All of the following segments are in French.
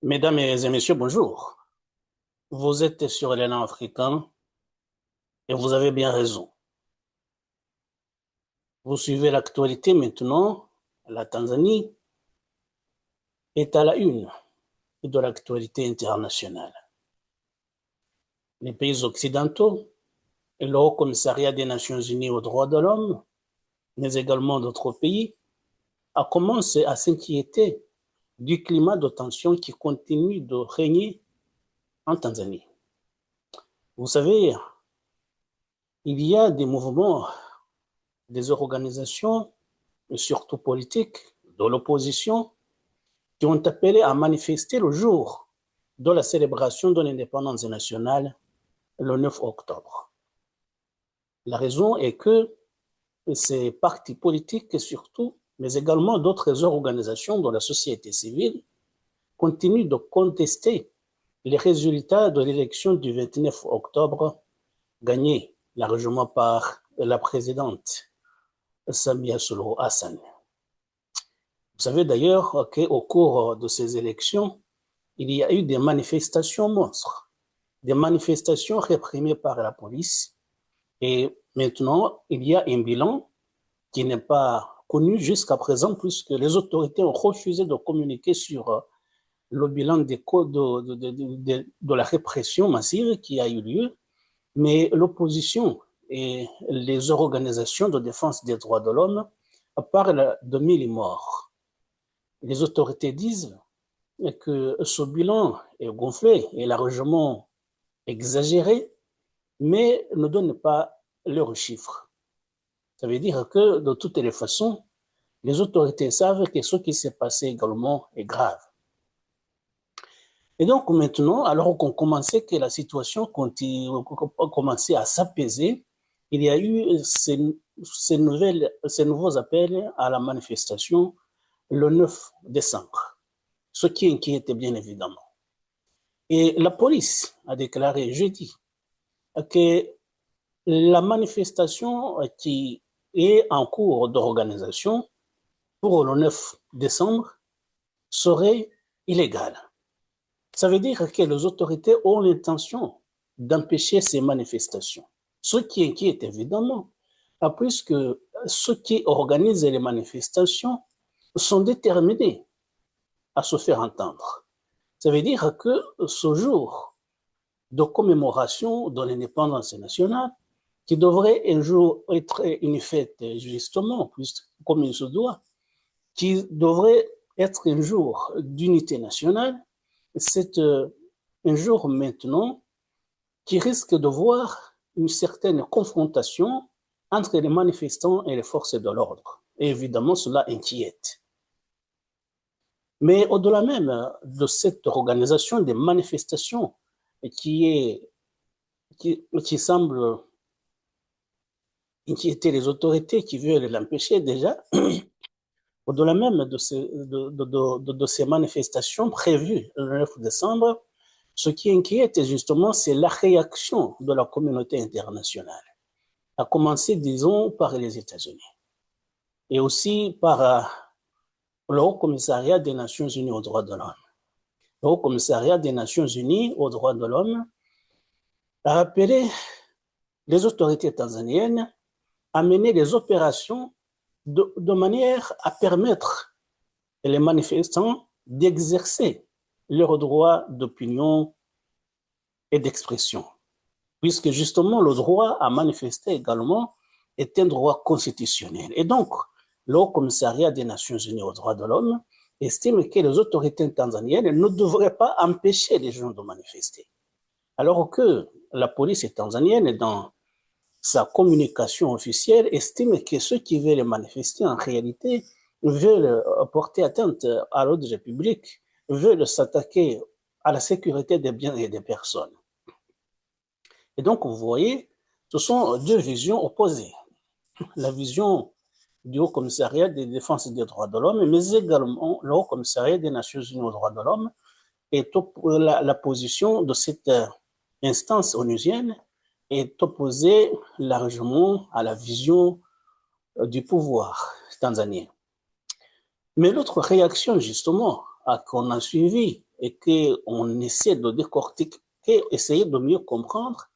Mesdames et messieurs, bonjour. Vous êtes sur l'élan africain et vous avez bien raison. Vous suivez l'actualité maintenant. La Tanzanie est à la une de l'actualité internationale. Les pays occidentaux et le Haut Commissariat des Nations Unies aux droits de l'homme, mais également d'autres pays, a commencé à s'inquiéter du climat de tension qui continue de régner en Tanzanie. Vous savez, il y a des mouvements, des organisations, surtout politiques, de l'opposition, qui ont appelé à manifester le jour de la célébration de l'indépendance nationale, le 9 octobre. La raison est que ces partis politiques, surtout, mais également d'autres organisations de la société civile, continuent de contester les résultats de l'élection du 29 octobre, gagnée largement par la présidente Samia Suluhu Hassan. Vous savez d'ailleurs qu'au cours de ces élections, il y a eu des manifestations monstres, des manifestations réprimées par la police. Et maintenant, il y a un bilan qui n'est pas connu jusqu'à présent, puisque les autorités ont refusé de communiquer sur le bilan de la répression massive qui a eu lieu. Mais l'opposition et les organisations de défense des droits de l'homme parlent de 1000 morts. Les autorités disent que ce bilan est gonflé et largement exagéré, mais ne donne pas leurs chiffres. Ça veut dire que de toutes les façons, les autorités savent que ce qui s'est passé également est grave. Et donc maintenant, alors qu'on commençait que la situation commençait à s'apaiser, il y a eu ces nouveaux appels à la manifestation le 9 décembre, ce qui inquiète bien évidemment. Et la police a déclaré jeudi que la manifestation qui est en cours d'organisation pour le 9 décembre serait illégale. Ça veut dire que les autorités ont l'intention d'empêcher ces manifestations. Ce qui inquiète évidemment, puisque ceux qui organisent les manifestations sont déterminés à se faire entendre. Ça veut dire que ce jour de commémoration de l'indépendance nationale, qui devrait un jour être une fête justement, comme il se doit, qui devrait être un jour d'unité nationale, c'est un jour maintenant qui risque de voir une certaine confrontation entre les manifestants et les forces de l'ordre. Et évidemment, cela inquiète. Mais au-delà même de cette organisation des manifestations qui semble inquiéter les autorités qui veulent l'empêcher déjà, au-delà même de ces manifestations prévues le 9 décembre, ce qui inquiète justement, c'est la réaction de la communauté internationale, à commencer, disons, par les États-Unis et aussi par le Haut Commissariat des Nations Unies aux droits de l'homme. Le Haut Commissariat des Nations Unies aux droits de l'homme a appelé les autorités tanzaniennes à mener des opérations de manière à permettre les manifestants d'exercer leur droit d'opinion et d'expression, puisque justement le droit à manifester également est un droit constitutionnel. Et donc, le Haut Commissariat des Nations Unies aux droits de l'homme estime que les autorités tanzaniennes ne devraient pas empêcher les gens de manifester. Alors que la police tanzanienne, dans sa communication officielle, estime que ceux qui veulent manifester en réalité veulent porter atteinte à l'ordre public, veulent s'attaquer à la sécurité des biens et des personnes. Et donc, vous voyez, ce sont deux visions opposées. La vision du Haut Commissariat de défense des droits de l'homme, mais également le Haut Commissariat des Nations Unies aux droits de l'homme, et la position de cette instance onusienne est opposée largement à la vision du pouvoir tanzanien. Mais l'autre réaction, justement, qu'on a suivi et qu'on essaie de décortiquer, essayer de mieux comprendre,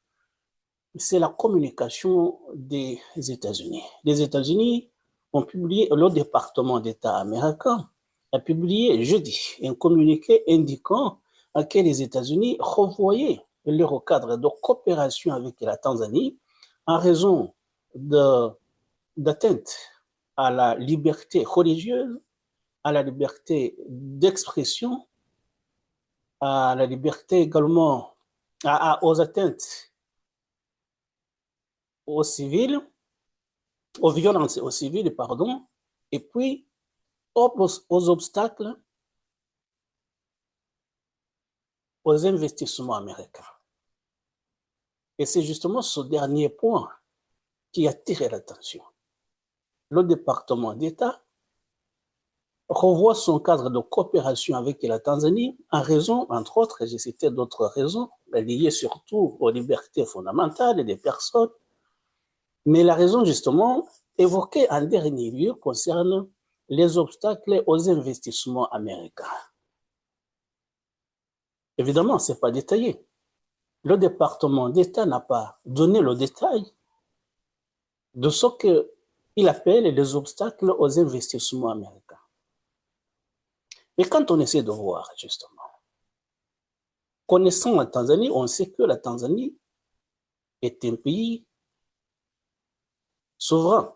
c'est la communication des États-Unis. Les États-Unis ont publié, le département d'État américain a publié jeudi un communiqué indiquant que les États-Unis revoyaient leur cadre de coopération avec la Tanzanie en raison d'atteinte à la liberté religieuse, à la liberté d'expression, à la liberté également, aux atteintes aux civils, aux violences aux civils, pardon, et puis aux obstacles aux investissements américains. Et c'est justement ce dernier point qui a attiré l'attention. Le département d'État revoit son cadre de coopération avec la Tanzanie en raison, entre autres, et j'ai cité d'autres raisons, liées surtout aux libertés fondamentales des personnes, mais la raison justement évoquée en dernier lieu concerne les obstacles aux investissements américains. Évidemment, ce n'est pas détaillé. Le département d'État n'a pas donné le détail de ce qu'il appelle les obstacles aux investissements américains. Mais quand on essaie de voir, justement, connaissant la Tanzanie, on sait que la Tanzanie est un pays souverain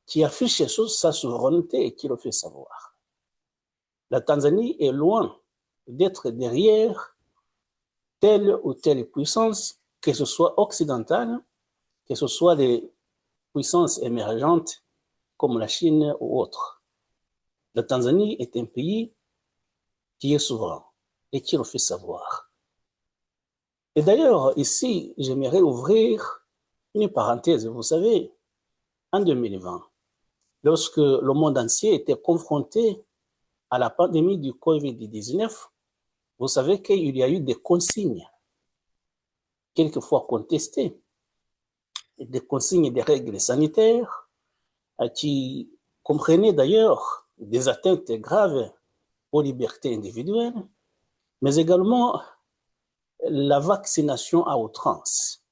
qui affiche sa souveraineté et qui le fait savoir. La Tanzanie est loin d'être derrière telle ou telle puissance, que ce soit occidentale, que ce soit des puissances émergentes comme la Chine ou autres. La Tanzanie est un pays qui est souverain et qui le fait savoir. Et d'ailleurs, ici, j'aimerais ouvrir une parenthèse. Vous savez, en 2020, lorsque le monde entier était confronté à la pandémie du Covid-19, vous savez qu'il y a eu des consignes, quelquefois contestées, des consignes des règles sanitaires qui comprenaient d'ailleurs des atteintes graves aux libertés individuelles, mais également la vaccination à outrance.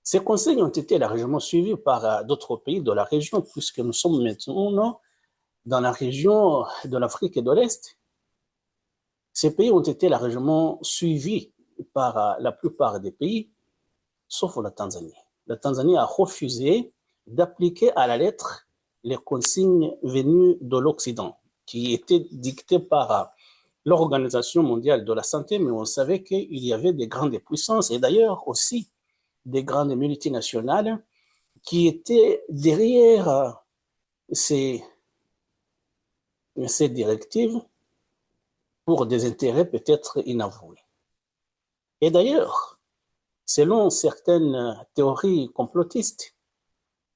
Ces consignes ont été largement suivis par d'autres pays de la région, puisque nous sommes maintenant dans la région de l'Afrique de l'Est. Ces pays ont été largement suivis par la plupart des pays, sauf la Tanzanie. La Tanzanie a refusé d'appliquer à la lettre les consignes venues de l'Occident, qui étaient dictées par l'Organisation mondiale de la santé, mais on savait qu'il y avait des grandes puissances, et d'ailleurs aussi des grandes multinationales qui étaient derrière ces directives pour des intérêts peut-être inavoués. Et d'ailleurs, selon certaines théories complotistes,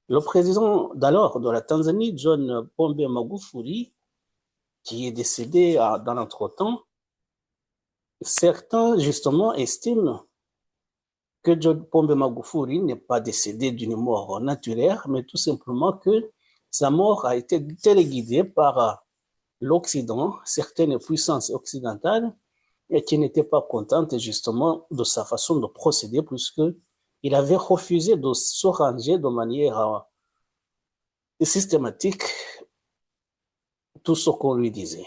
le président d'alors de la Tanzanie, John Pombe Magufuli, qui est décédé dans l'entretemps, certains justement estiment que John Pombe Magufuli n'est pas décédé d'une mort naturelle, mais tout simplement que sa mort a été téléguidée par l'Occident, certaines puissances occidentales, et qui n'étaient pas contentes justement de sa façon de procéder, puisqu'il avait refusé de se ranger de manière systématique tout ce qu'on lui disait.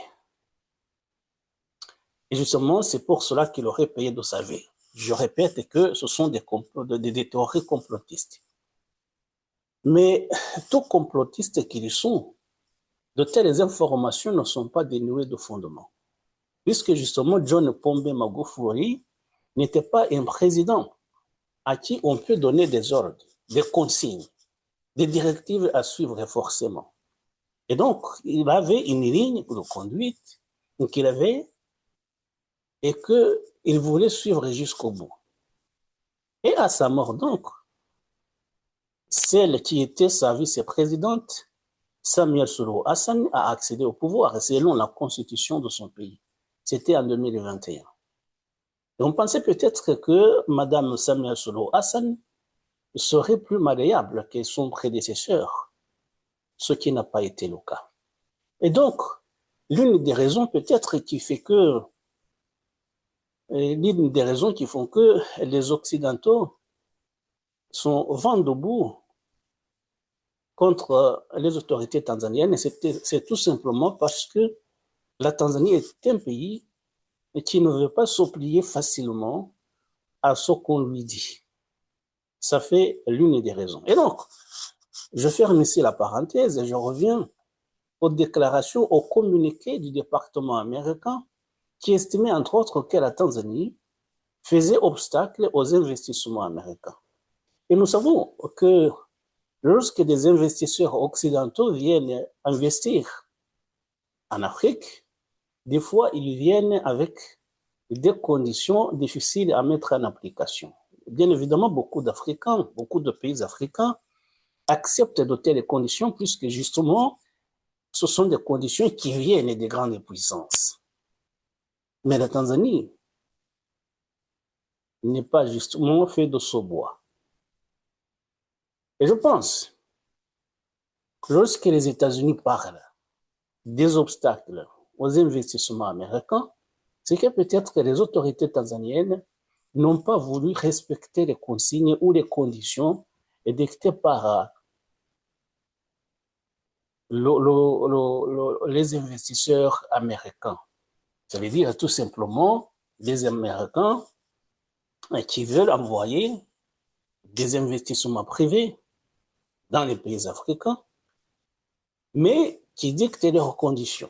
Et justement, c'est pour cela qu'il aurait payé de sa vie. Je répète que ce sont des théories complotistes. Mais tout complotistes qu'ils sont, de telles informations ne sont pas dénuées de fondement. Puisque justement, John Pombe Magufuli n'était pas un président à qui on peut donner des ordres, des consignes, des directives à suivre forcément. Et donc, il avait une ligne de conduite qu'il avait et qu'il voulait suivre jusqu'au bout. Et à sa mort donc, celle qui était sa vice-présidente, Samia Suluhu Hassan, a accédé au pouvoir selon la constitution de son pays. C'était en 2021. Et on pensait peut-être que Mme Samia Suluhu Hassan serait plus malléable que son prédécesseur, ce qui n'a pas été le cas. Et donc, l'une des raisons peut-être qui fait que l'une des raisons qui font que les Occidentaux sont vent debout contre les autorités tanzaniennes, et c'est tout simplement parce que la Tanzanie est un pays qui ne veut pas s'oublier facilement à ce qu'on lui dit. Ça fait l'une des raisons. Et donc, je ferme ici la parenthèse et je reviens aux déclarations, aux communiqués du département américain qui estimait entre autres que la Tanzanie faisait obstacle aux investissements américains. Et nous savons que lorsque des investisseurs occidentaux viennent investir en Afrique, des fois ils viennent avec des conditions difficiles à mettre en application. Bien évidemment, beaucoup d'Africains, beaucoup de pays africains acceptent de telles conditions puisque justement, ce sont des conditions qui viennent des grandes puissances. Mais la Tanzanie n'est pas justement fait de ce bois. Et je pense que lorsque les États-Unis parlent des obstacles aux investissements américains, c'est que peut-être les autorités tanzaniennes n'ont pas voulu respecter les consignes ou les conditions dictées par les investisseurs américains. Ça veut dire tout simplement des Américains qui veulent envoyer des investissements privés dans les pays africains, mais qui dictent leurs conditions.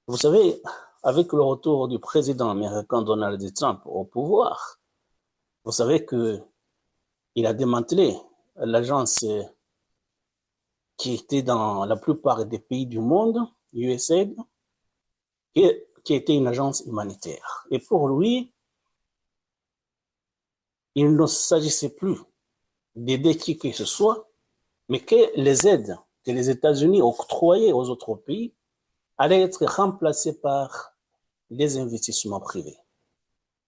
Vous savez, avec le retour du président américain Donald Trump au pouvoir, vous savez qu'il a démantelé l'agence qui était dans la plupart des pays du monde, USAID, qui était une agence humanitaire. Et pour lui, il ne s'agissait plus d'aider qui que ce soit, mais que les aides que les États-Unis octroyaient aux autres pays allaient être remplacées par des investissements privés.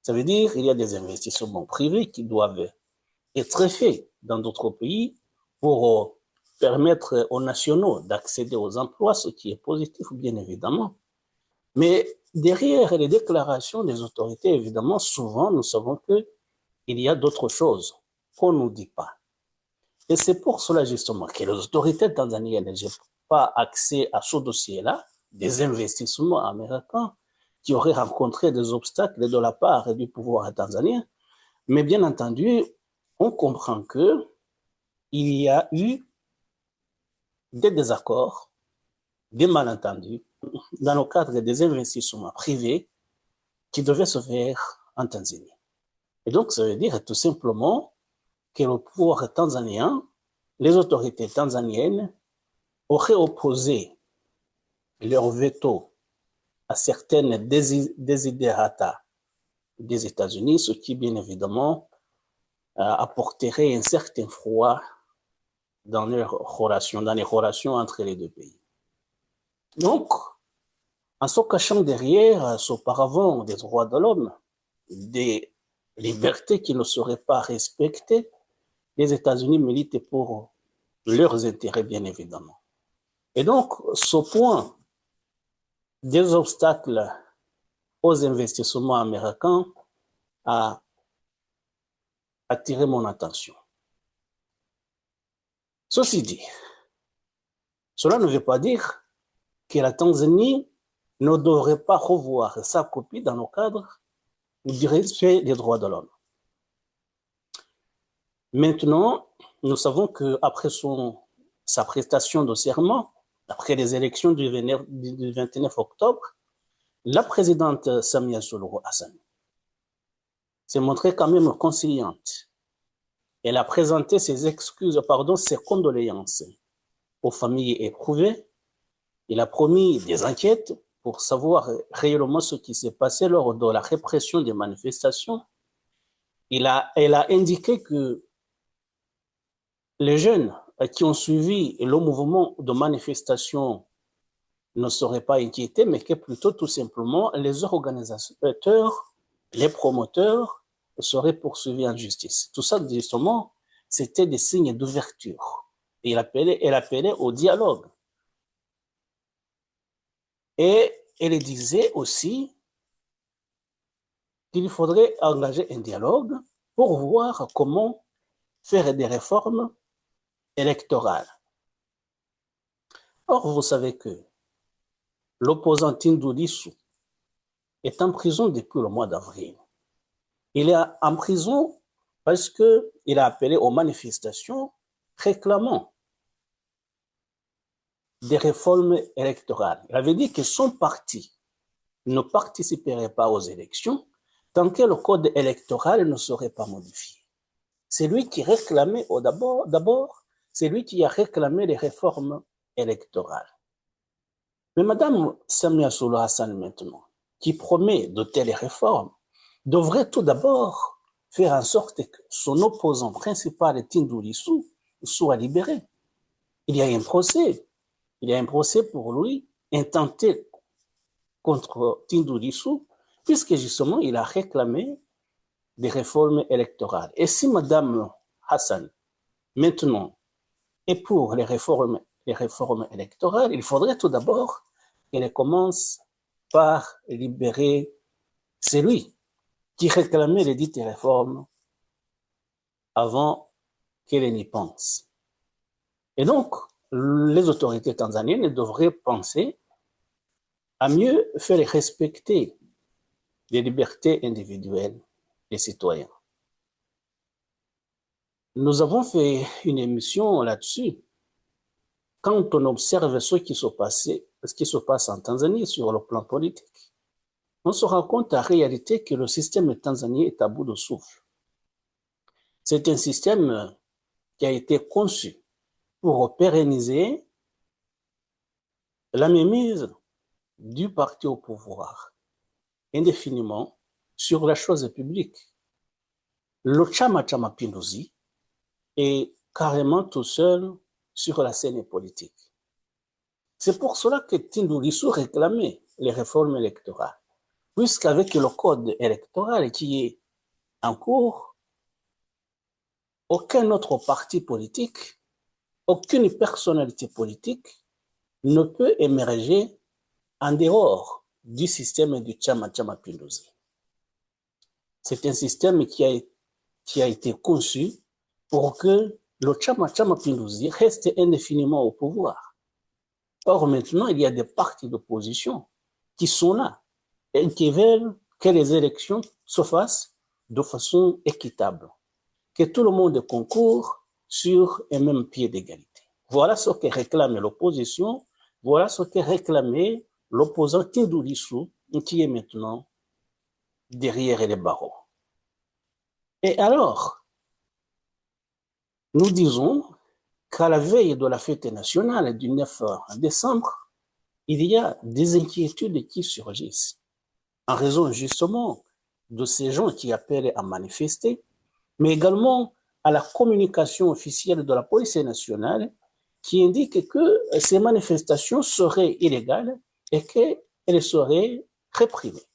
Ça veut dire qu'il y a des investissements privés qui doivent être faits dans d'autres pays pour permettre aux nationaux d'accéder aux emplois, ce qui est positif, bien évidemment. Mais derrière les déclarations des autorités, évidemment, souvent, nous savons qu'il y a d'autres choses qu'on ne nous dit pas. Et c'est pour cela, justement, que les autorités tanzaniennes n'ont pas accès à ce dossier-là, des investissements américains qui auraient rencontré des obstacles de la part du pouvoir tanzanien. Mais bien entendu, on comprend qu'il y a eu des désaccords, des malentendus dans le cadre des investissements privés qui devaient se faire en Tanzanie. Et donc, ça veut dire tout simplement que le pouvoir tanzanien, les autorités tanzaniennes auraient opposé leur veto à certaines desiderata des États-Unis, ce qui, bien évidemment, apporterait un certain froid dans les relations entre les deux pays. Donc, en se cachant derrière ce paravent des droits de l'homme, des libertés qui ne seraient pas respectées, les États-Unis militent pour leurs intérêts, bien évidemment. Et donc, ce point des obstacles aux investissements américains a attiré mon attention. Ceci dit, cela ne veut pas dire que la Tanzanie ne devrait pas revoir sa copie dans le cadre du respect des droits de l'homme. Maintenant, nous savons qu'après sa prestation de serment, après les élections du 29 octobre, la présidente Samia Suluhu Hassan s'est montrée quand même conciliante. Elle a présenté ses condoléances aux familles éprouvées. Il a promis des enquêtes pour savoir réellement ce qui s'est passé lors de la répression des manifestations. Elle a indiqué que les jeunes qui ont suivi le mouvement de manifestation ne seraient pas inquiétés, mais que plutôt tout simplement les organisateurs, les promoteurs seraient poursuivis en justice. Tout ça, justement, c'était des signes d'ouverture. Et elle appelait au dialogue. Et elle disait aussi qu'il faudrait engager un dialogue pour voir comment faire des réformes électorales. Or, vous savez que l'opposant Tindou Lissou est en prison depuis le mois d'avril. Il est en prison parce qu'il a appelé aux manifestations réclamant des réformes électorales. Il avait dit que son parti ne participerait pas aux élections tant que le code électoral ne serait pas modifié. C'est lui qui réclamait d'abord, c'est lui qui a réclamé les réformes électorales. Mais Mme Samia Suluhu Hassan maintenant, qui promet de telles réformes, devrait tout d'abord faire en sorte que son opposant principal, Tindou Lissou, soit libéré. Il y a un procès. Il y a un procès pour lui, intenté contre Tindou Lissou, puisque justement il a réclamé des réformes électorales. Et si Mme Hassan, maintenant, est pour les réformes électorales, il faudrait tout d'abord qu'elle commence par libérer celui qui réclamait les dites réformes avant qu'elle n'y pense. Et donc, les autorités tanzaniennes devraient penser à mieux faire respecter les libertés individuelles des citoyens. Nous avons fait une émission là-dessus. Quand on observe ce qui se passe en Tanzanie sur le plan politique, on se rend compte en réalité que le système tanzanien est à bout de souffle. C'est un système qui a été conçu pour pérenniser la mainmise du parti au pouvoir indéfiniment sur la chose publique. Le Chama cha Mapinduzi est carrément tout seul sur la scène politique. C'est pour cela que Tindou Lissou réclamait les réformes électorales, puisqu'avec le code électoral qui est en cours, aucun autre parti politique, aucune personnalité politique ne peut émerger en dehors du système du Chama cha Mapinduzi. C'est un système qui a été conçu pour que le Chama cha Mapinduzi reste indéfiniment au pouvoir. Or, maintenant, il y a des partis d'opposition qui sont là et qui veulent que les élections se fassent de façon équitable, que tout le monde concourt sur un même pied d'égalité. Voilà ce que réclame l'opposition, voilà ce que réclamait l'opposant Tindou Lissou, qui est maintenant derrière les barreaux. Et alors, nous disons qu'à la veille de la fête nationale du 9 décembre, il y a des inquiétudes qui surgissent en raison justement de ces gens qui appellent à manifester, mais également à la communication officielle de la police nationale qui indique que ces manifestations seraient illégales et qu'elles seraient réprimées.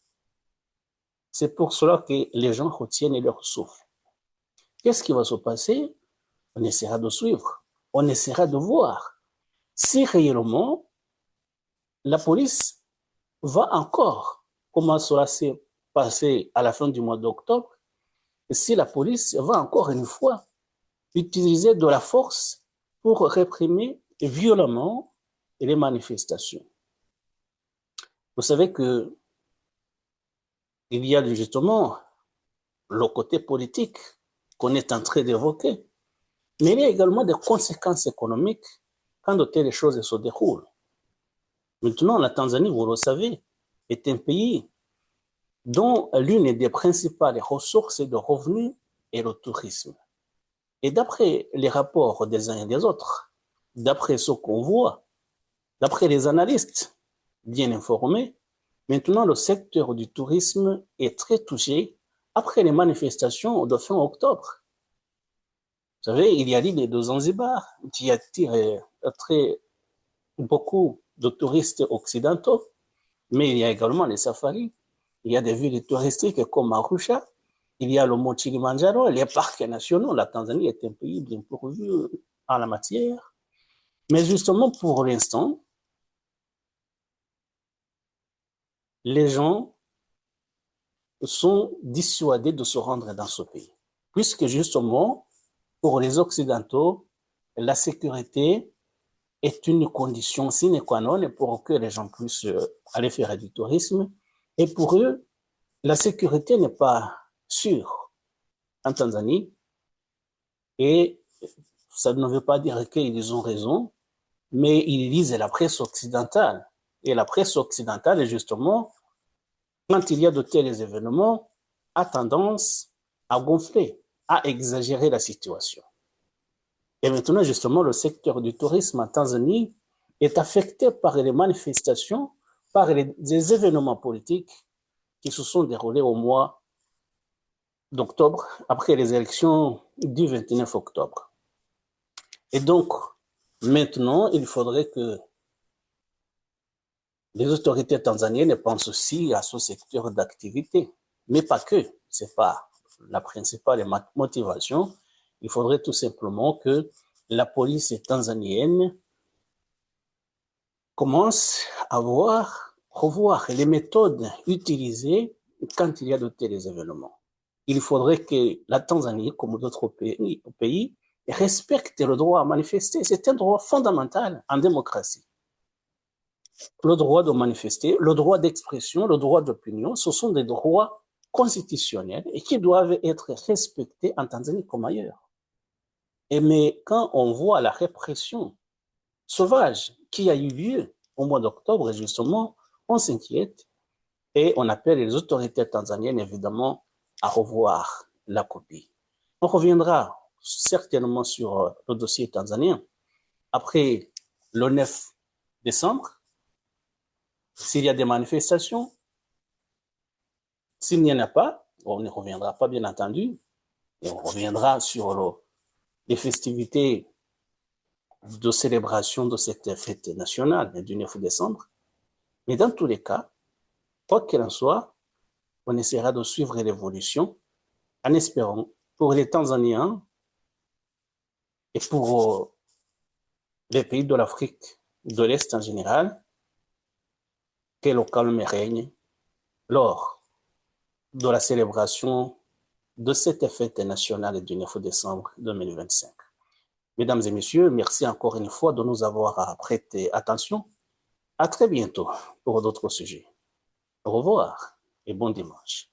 C'est pour cela que les gens retiennent leur souffle. Qu'est-ce qui va se passer? On essaiera de suivre, on essaiera de voir si réellement la police va encore, comment cela s'est passé à la fin du mois d'octobre, si la police va encore une fois utiliser de la force pour réprimer violemment les manifestations. Vous savez que il y a justement le côté politique qu'on est en train d'évoquer, mais il y a également des conséquences économiques quand de telles choses se déroulent. Maintenant, la Tanzanie, vous le savez, est un pays dont l'une des principales ressources de revenus est le tourisme. Et d'après les rapports des uns et des autres, d'après ce qu'on voit, d'après les analystes bien informés, maintenant le secteur du tourisme est très touché après les manifestations de fin octobre. Vous savez, il y a l'île de Zanzibar qui attire beaucoup de touristes occidentaux, mais il y a également les safaris, il y a des villes touristiques comme Arusha, il y a le mont Kilimanjaro, les parcs nationaux. La Tanzanie est un pays bien pourvu en la matière. Mais justement, pour l'instant, les gens sont dissuadés de se rendre dans ce pays. Puisque justement, pour les Occidentaux, la sécurité est une condition sine qua non pour que les gens puissent aller faire du tourisme. Et pour eux, la sécurité n'est pas sûre en Tanzanie. Et ça ne veut pas dire qu'ils ont raison, mais ils lisent la presse occidentale. Et la presse occidentale, justement, quand il y a de tels événements, a tendance à gonfler, à exagérer la situation. Et maintenant, justement, le secteur du tourisme en Tanzanie est affecté par les manifestations, par les événements politiques qui se sont déroulés au mois d'octobre, après les élections du 29 octobre. Et donc, maintenant, il faudrait que les autorités tanzaniennes pensent aussi à ce secteur d'activité, mais pas que. C'est pas la principale motivation. Il faudrait tout simplement que la police tanzanienne commence à revoir les méthodes utilisées quand il y a de tels événements. Il faudrait que la Tanzanie, comme d'autres pays, respecte le droit à manifester. C'est un droit fondamental en démocratie. Le droit de manifester, le droit d'expression, le droit d'opinion, ce sont des droits constitutionnels et qui doivent être respectés en Tanzanie comme ailleurs. Mais quand on voit la répression sauvage qui a eu lieu au mois d'octobre, justement, on s'inquiète et on appelle les autorités tanzaniennes, évidemment, à revoir la copie. On reviendra certainement sur le dossier tanzanien après le 9 décembre, s'il y a des manifestations. S'il n'y en a pas, on ne reviendra pas, bien entendu, et on reviendra sur les festivités de célébration de cette fête nationale du 9 décembre. Mais dans tous les cas, quoi qu'il en soit, on essaiera de suivre l'évolution en espérant pour les Tanzaniens et pour les pays de l'Afrique de l'Est en général, que le calme règne lors de la célébration de cette fête nationale du 9 décembre 2025. Mesdames et messieurs, merci encore une fois de nous avoir prêté attention. À très bientôt pour d'autres sujets. Au revoir et bon dimanche.